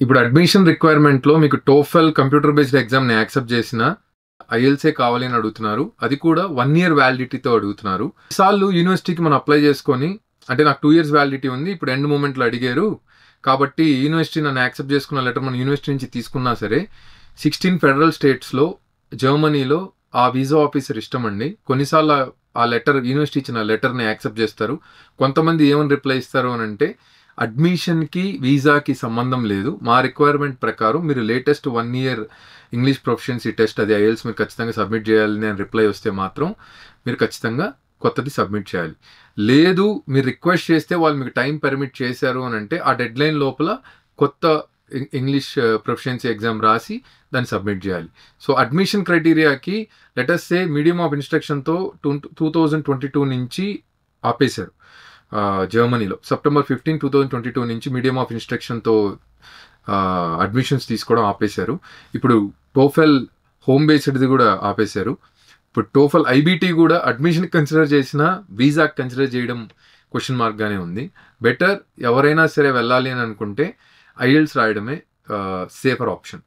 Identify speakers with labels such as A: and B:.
A: ఇప్పుడు అడ్మిషన్ రిక్వైర్మెంట్లో మీకు TOEFL computer based ఎగ్జామ్ని accept చేసిన ఐఎల్సే కావాలి అని అడుగుతున్నారు. అది కూడా 1 year వ్యాలిడిటీతో అడుగుతున్నారు. ఈసార్లు యూనివర్సిటీకి మనం అప్లై చేసుకొని, అంటే నాకు 2 years వ్యాలిడిటీ ఉంది, ఇప్పుడు ఎండ్ మూమెంట్లో అడిగారు కాబట్టి యూనివర్సిటీ నన్ను యాక్సెప్ట్ చేసుకున్న లెటర్ మన యూనివర్సిటీ నుంచి తీసుకున్నా సరే 16 ఫెడరల్ స్టేట్స్లో, జర్మనీలో ఆ వీసా ఆఫీసర్ ఇష్టం అండి. కొన్నిసార్లు ఆ లెటర్, యూనివర్సిటీ ఇచ్చిన లెటర్ని యాక్సెప్ట్ చేస్తారు. కొంతమంది ఏమని రిప్లై ఇస్తారు అని అంటే, అడ్మిషన్కి వీసాకి సంబంధం లేదు, మా రిక్వైర్మెంట్ ప్రకారం మీరు latest 1 year English proficiency test, అది ఐఎల్స్ మీరు ఖచ్చితంగా సబ్మిట్ చేయాలని అని రిప్లై వస్తే మాత్రం మీరు ఖచ్చితంగా కొత్తది సబ్మిట్ చేయాలి. లేదు మీరు రిక్వెస్ట్ చేస్తే వాళ్ళు మీకు టైం పర్మిట్ చేశారు అని అంటే ఆ డెడ్ లైన్ లోపల కొత్త ఇంగ్లీష్ ప్రొఫిషియన్సీ ఎగ్జామ్ రాసి దాన్ని సబ్మిట్ చేయాలి. సో అడ్మిషన్ క్రైటీరియాకి లెటస్ సే మీడియం ఆఫ్ ఇన్స్ట్రక్షన్తో 2022 నుంచి ఆపేశారు. జర్మనీలో సెప్టెంబర్ 15, 2022 నుంచి మీడియం ఆఫ్ ఇన్స్ట్రక్షన్తో అడ్మిషన్స్ తీసుకోవడం ఆపేశారు. ఇప్పుడు టోఫెల్ హోమ్ బేస్డ్ది కూడా ఆపేశారు. ఇప్పుడు టోఫెల్ ఐబీటీ కూడా అడ్మిషన్ కన్సిడర్ చేసినా వీసాకి కన్సిడర్ చేయడం క్వశ్చన్ మార్క్గానే ఉంది. బెటర్ ఎవరైనా సరే వెళ్ళాలి అని అనుకుంటే ఐఎల్స్ రాయడమే సేఫర్ ఆప్షన్.